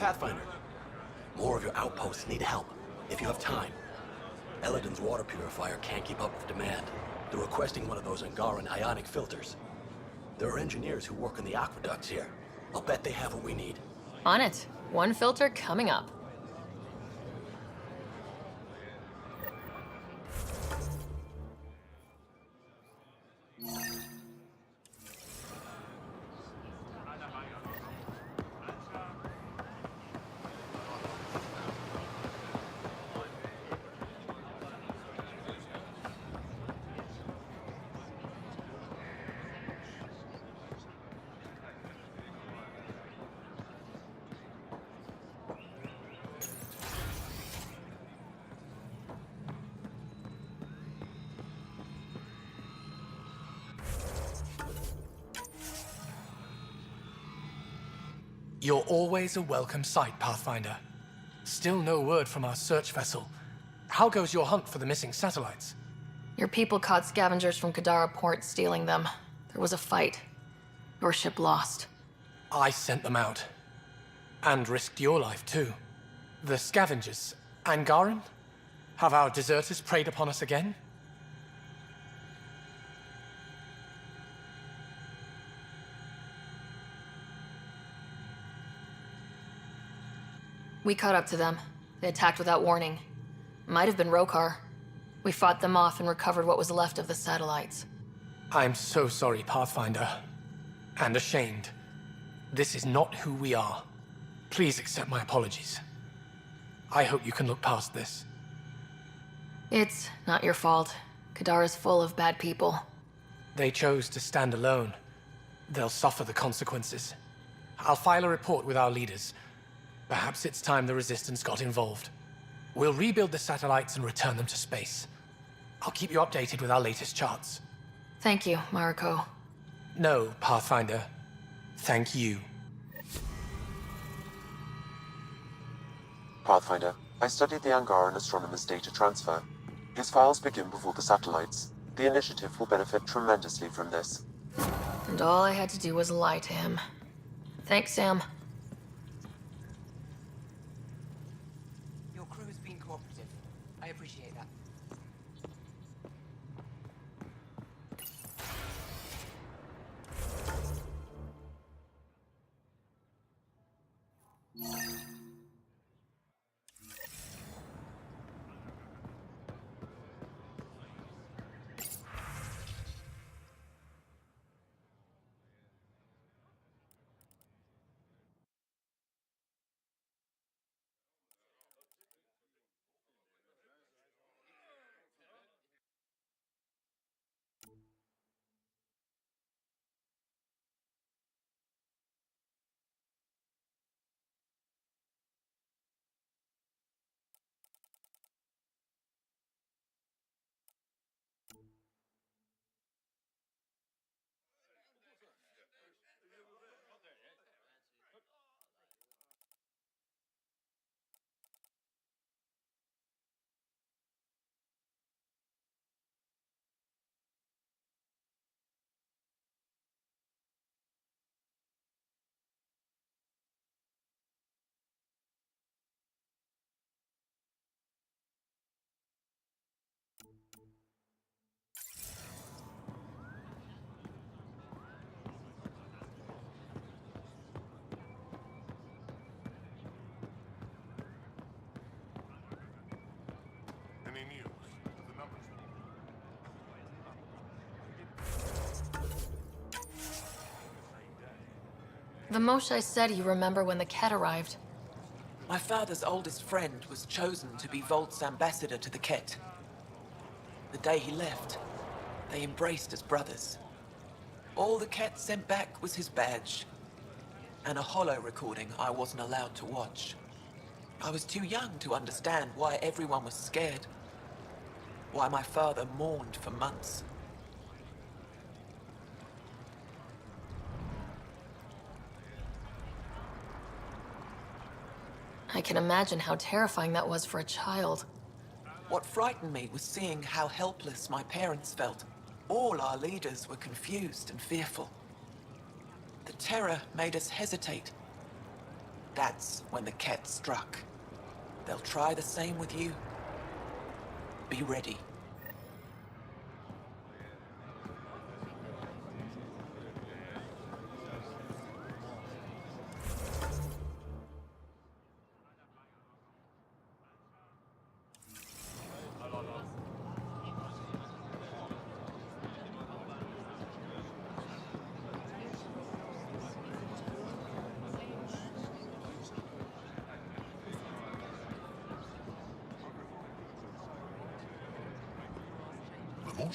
Pathfinder, more of your outposts need help, if you have time. Eladin's water purifier can't keep up with demand. They're requesting one of those Angaran ionic filters. There are engineers who work in the aqueducts here. I'll bet they have what we need. On it. One filter coming up. You're always a welcome sight, Pathfinder. Still no word from our search vessel. How goes your hunt for the missing satellites? Your people caught scavengers from Kadara port stealing them. There was a fight. Your ship lost. I sent them out. And risked your life, too. The scavengers, Angaran? Have our deserters preyed upon us again? We caught up to them. They attacked without warning. Might have been Rokar. We fought them off and recovered what was left of the satellites. I'm so sorry, Pathfinder. And ashamed. This is not who we are. Please accept my apologies. I hope you can look past this. It's not your fault. Kadara's full of bad people. They chose to stand alone. They'll suffer the consequences. I'll file a report with our leaders. Perhaps it's time the Resistance got involved. We'll rebuild the satellites and return them to space. I'll keep you updated with our latest charts. Thank you, Mariko. No, Pathfinder. Thank you. Pathfinder, I studied the Angaran astronomer's data transfer. His files begin before the satellites. The initiative will benefit tremendously from this. And all I had to do was lie to him. Thanks, Sam. Your crew has been cooperative. I appreciate that. Any news? The numbers. The Moshae said you remember when the Kett arrived. My father's oldest friend was chosen to be Volt's ambassador to the Kett. The day he left, they embraced as brothers. All the Kett sent back was his badge, and a holo recording I wasn't allowed to watch. I was too young to understand why everyone was scared, why my father mourned for months. I can imagine how terrifying that was for a child. What frightened me was seeing how helpless my parents felt. All our leaders were confused and fearful. The terror made us hesitate. That's when the Kett struck. They'll try the same with you. Be ready.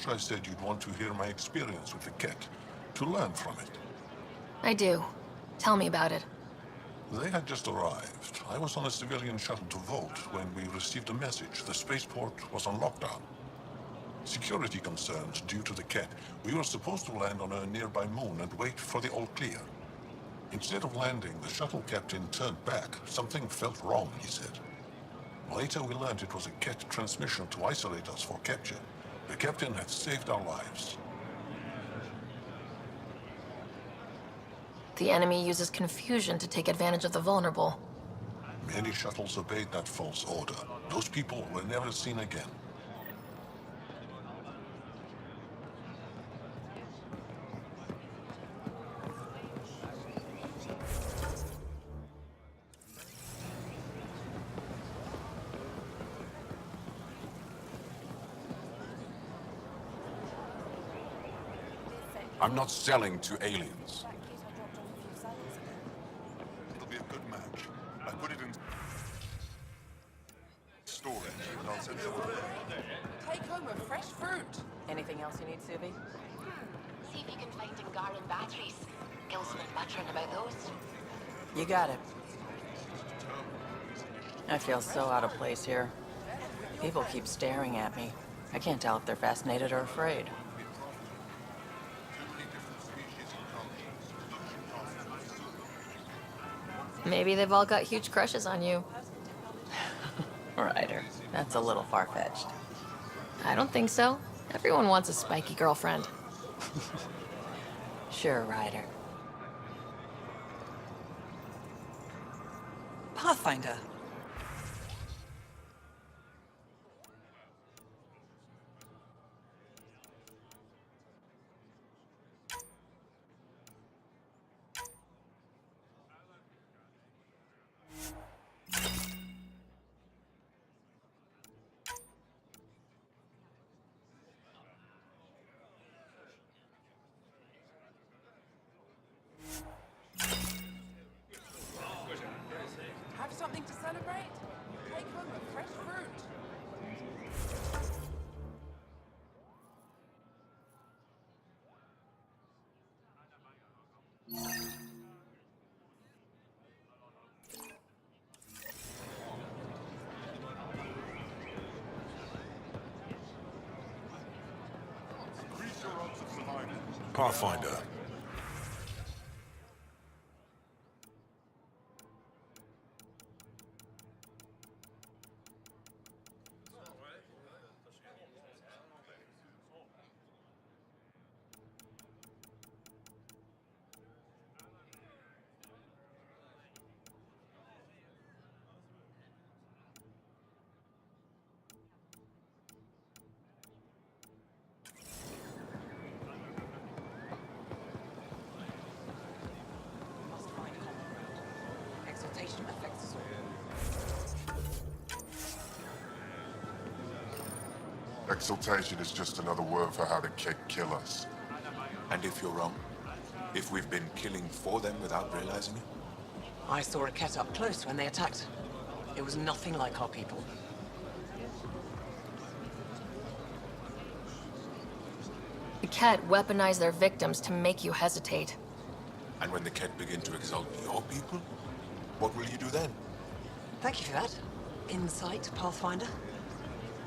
I said you'd want to hear my experience with the Kett, to learn from it. I do. Tell me about it. They had just arrived. I was on a civilian shuttle to Volt when we received a message. The spaceport was on lockdown. Security concerns due to the Kett. We were supposed to land on a nearby moon and wait for the all clear. Instead of landing, the shuttle captain turned back. Something felt wrong, he said. Later we learned it was a Kett transmission to isolate us for capture. The captain had saved our lives. The enemy uses confusion to take advantage of the vulnerable. Many shuttles obeyed that false order. Those people were never seen again. I'm not selling to aliens. It'll be a good match. I put it in storage and I'll send it over. Take home a fresh fruit. Anything else you need, Suvi? See if you can find Angaran batteries. Gilson and muttering about those. You got it. I feel so out of place here. People keep staring at me. I can't tell if they're fascinated or afraid. Maybe they've all got huge crushes on you. Ryder, that's a little far-fetched. I don't think so. Everyone wants a spiky girlfriend. Sure, Ryder. Pathfinder. Have something to celebrate? Take home a fresh fruit. Pathfinder. Must find common ground. Exaltation affects us all. Exaltation is just another word for how the Kett kill us. And if you're wrong? If we've been killing for them without realizing it? I saw a Kett up close when they attacked. It was nothing like our people. The Kett weaponize their victims to make you hesitate. And when the Kett begin to exalt your people, what will you do then? Thank you for that. Insight, Pathfinder.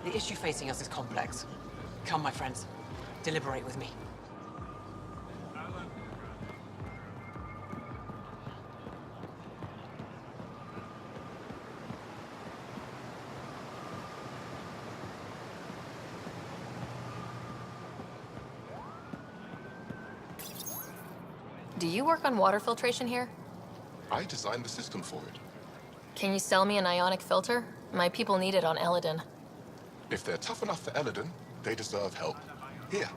The issue facing us is complex. Come, my friends. Deliberate with me. Do you work on water filtration here? I designed the system for it. Can you sell me an ionic filter? My people need it on Eladin. If they're tough enough for Eladin, they deserve help. Here.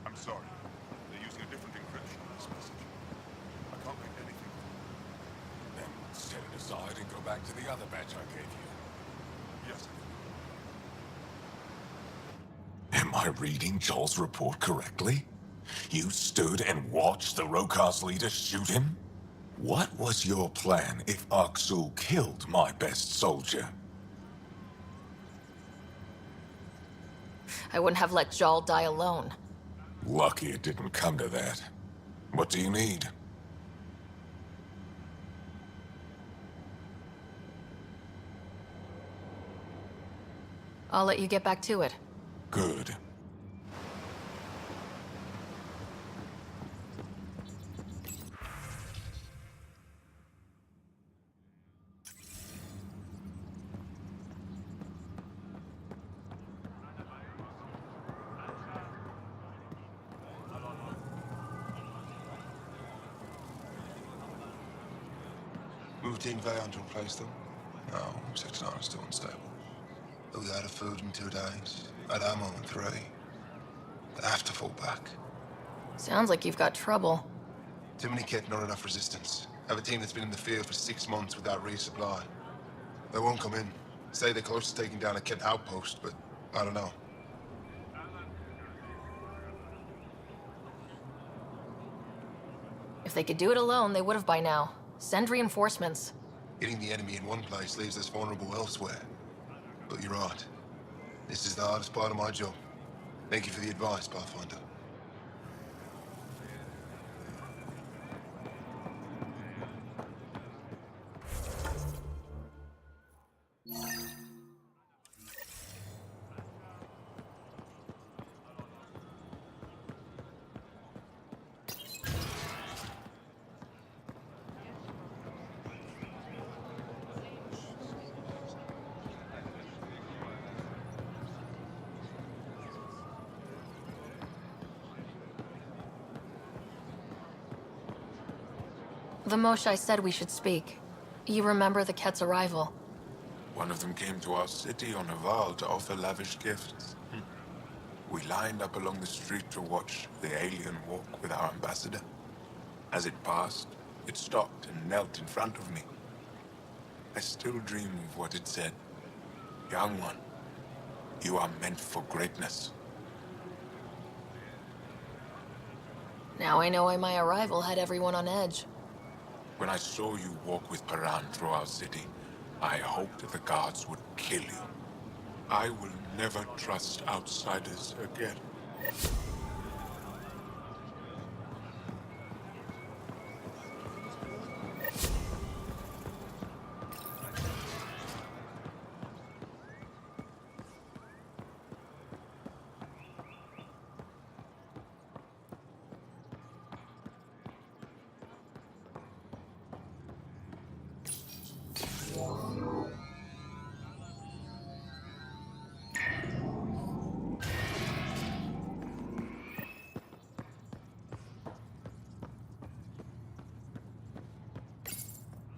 I'm sorry. They're using a different encryption on this message. I can't read anything. Then set it aside and go back to the other batch I gave you. Yes. Am I reading Joel's report correctly? You stood and watched the Rokar's leader shoot him? What was your plan if Aksul killed my best soldier? I wouldn't have let Jal die alone. Lucky it didn't come to that. What do you need? I'll let you get back to it. Good. Routine Veon to replace them? No, Sector 9 is still unstable. They'll be out of food in 2 days, out of ammo in 3. They have to fall back. Sounds like you've got trouble. Too many Kett, not enough resistance. Have a team that's been in the field for 6 months without resupply. They won't come in. Say they're close to taking down a Kett outpost, but I don't know. If they could do it alone, they would have by now. Send reinforcements. Hitting the enemy in one place leaves us vulnerable elsewhere. But you're right. This is the hardest part of my job. Thank you for the advice, Pathfinder. The Moshai said we should speak. You remember the Kett's arrival? One of them came to our city on a vow to offer lavish gifts. We lined up along the street to watch the alien walk with our ambassador. As it passed, it stopped and knelt in front of me. I still dream of what it said. Young one, you are meant for greatness. Now I know why my arrival had everyone on edge. When I saw you walk with Paran through our city, I hoped the guards would kill you. I will never trust outsiders again.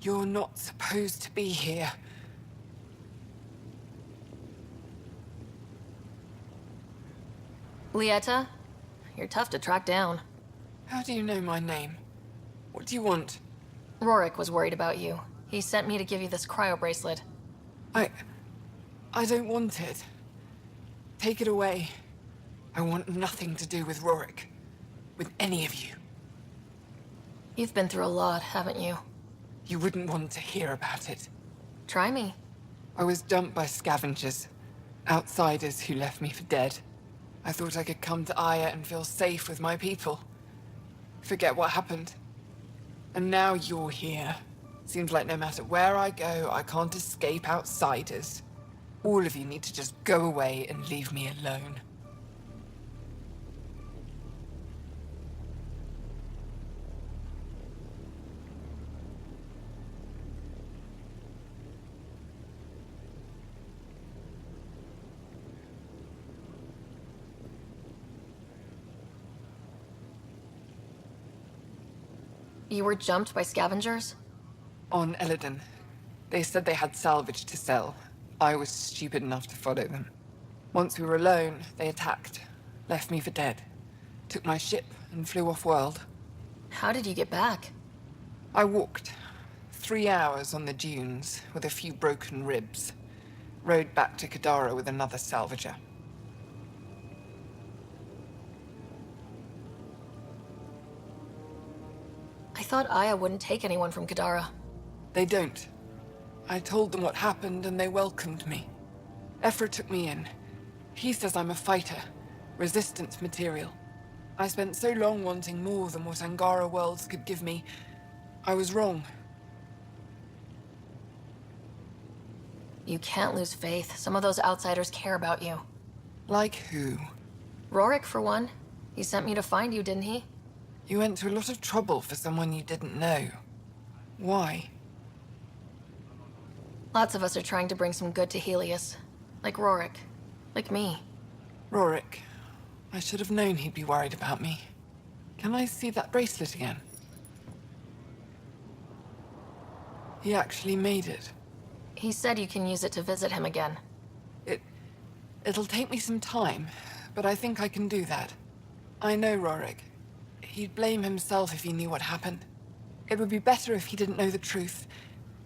You're not supposed to be here. Ljeta, you're tough to track down. How do you know my name? What do you want? Rorik was worried about you. He sent me to give you this cryo bracelet. I don't want it. Take it away. I want nothing to do with Rorik. With any of you. You've been through a lot, haven't you? You wouldn't want to hear about it. Try me. I was dumped by scavengers. Outsiders who left me for dead. I thought I could come to Aya and feel safe with my people. Forget what happened. And now you're here. Seems like no matter where I go, I can't escape outsiders. All of you need to just go away and leave me alone. You were jumped by scavengers? On Eladon. They said they had salvage to sell. I was stupid enough to follow them. Once we were alone, they attacked. Left me for dead. Took my ship and flew off-world. How did you get back? I walked. 3 hours on the dunes, with a few broken ribs. Rode back to Kadara with another salvager. I thought Aya wouldn't take anyone from Kadara. They don't. I told them what happened and they welcomed me. Ephra took me in. He says I'm a fighter. Resistance material. I spent so long wanting more than what Angara worlds could give me. I was wrong. You can't lose faith. Some of those outsiders care about you. Like who? Rorik, for one. He sent me to find you, didn't he? You went to a lot of trouble for someone you didn't know. Why? Lots of us are trying to bring some good to Helios. Like Rorik. Like me. Rorik. I should have known he'd be worried about me. Can I see that bracelet again? He actually made it. He said you can use it to visit him again. It'll take me some time, but I think I can do that. I know Rorik. He'd blame himself if he knew what happened. It would be better if he didn't know the truth.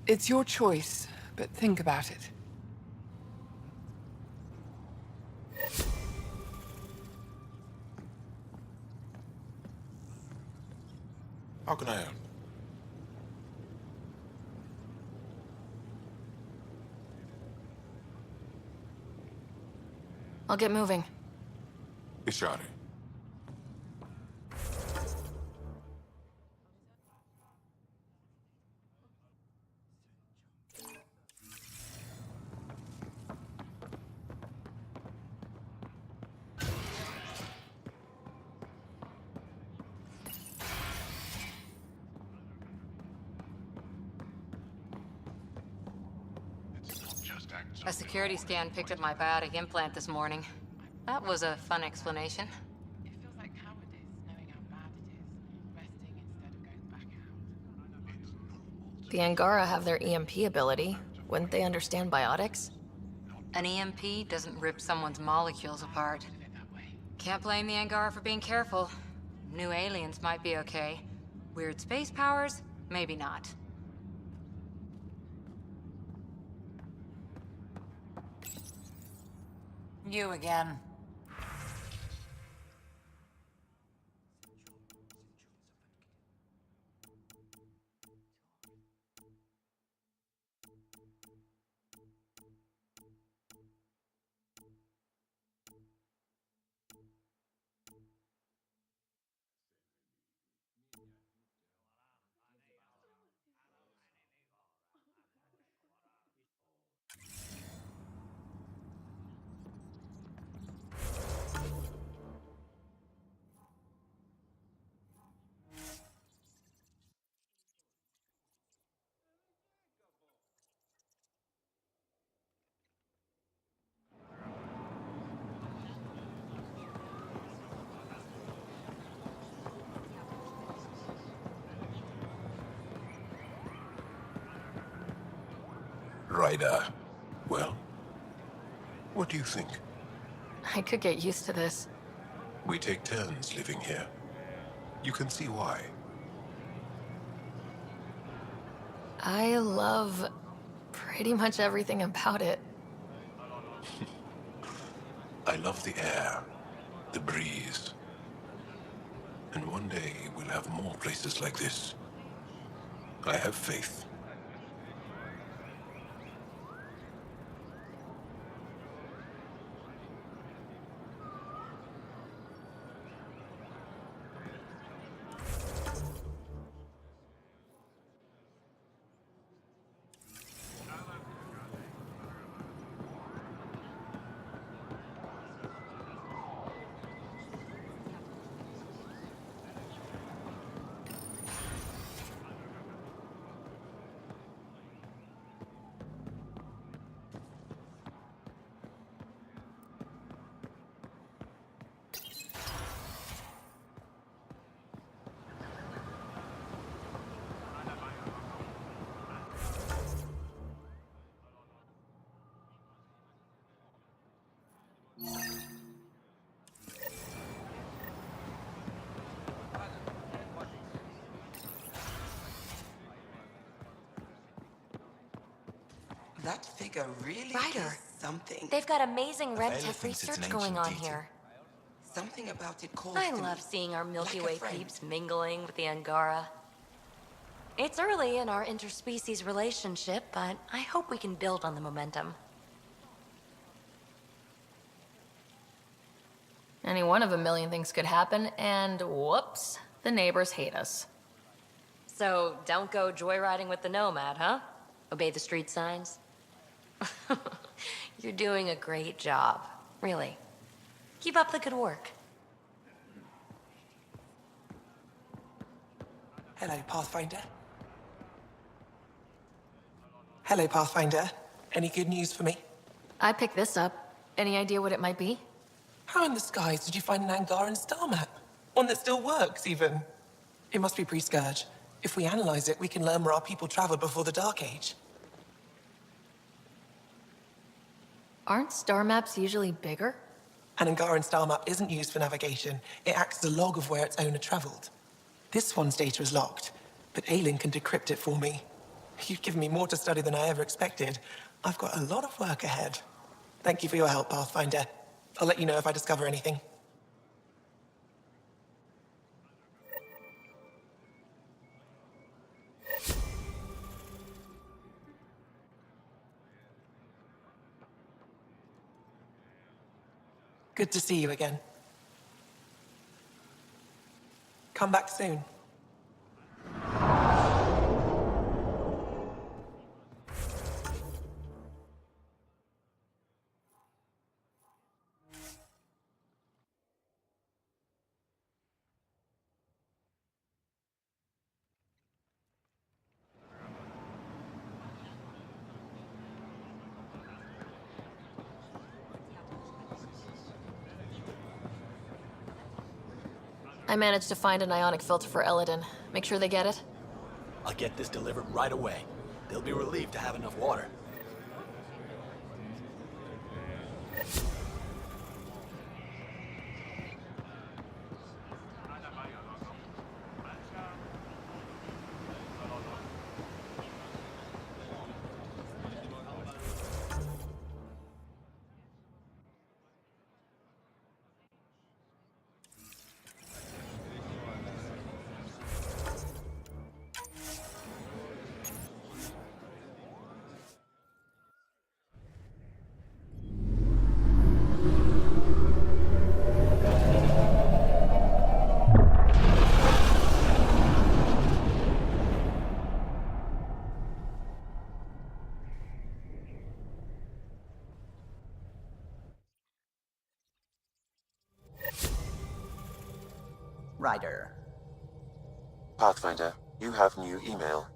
It's your choice, but think about it. How can I help? I'll get moving. Ishari. A security scan picked up my biotic implant this morning. That was a fun explanation. It feels like cowardice, knowing how bad it is, resting instead of going back out. The Angara have their EMP ability. Wouldn't they understand biotics? An EMP doesn't rip someone's molecules apart. Can't blame the Angara for being careful. New aliens might be okay. Weird space powers? Maybe not. You again. Ryder. Well, what do you think? I could get used to this. We take turns living here. You can see why. I love pretty much everything about it. I love the air, the breeze. And one day we'll have more places like this. I have faith. That figure really Ryder. is something. They've got amazing red Vela tech thinks it's research an going ancient on deity. here. Something about it calls I to love me, seeing our Milky like a Way friend. peeps mingling with the Angara. It's early in our interspecies relationship, but I hope we can build on the momentum. Any one of a million things could happen, and whoops, the neighbors hate us. So don't go joyriding with the Nomad, huh? Obey the street signs? You're doing a great job, really. Keep up the good work. Hello, Pathfinder. Hello, Pathfinder. Any good news for me? I picked this up. Any idea what it might be? How in the skies did you find an Angaran star map? One that still works, even. It must be pre-Scourge. If we analyze it, we can learn where our people traveled before the Dark Age. Aren't star maps usually bigger? An Angaran star map isn't used for navigation. It acts as a log of where its owner traveled. This one's data is locked, but Aelin can decrypt it for me. You've given me more to study than I ever expected. I've got a lot of work ahead. Thank you for your help, Pathfinder. I'll let you know if I discover anything. Good to see you again. Come back soon. I managed to find an ionic filter for Eladin. Make sure they get it. I'll get this delivered right away. They'll be relieved to have enough water. Ryder. Pathfinder, you have new email.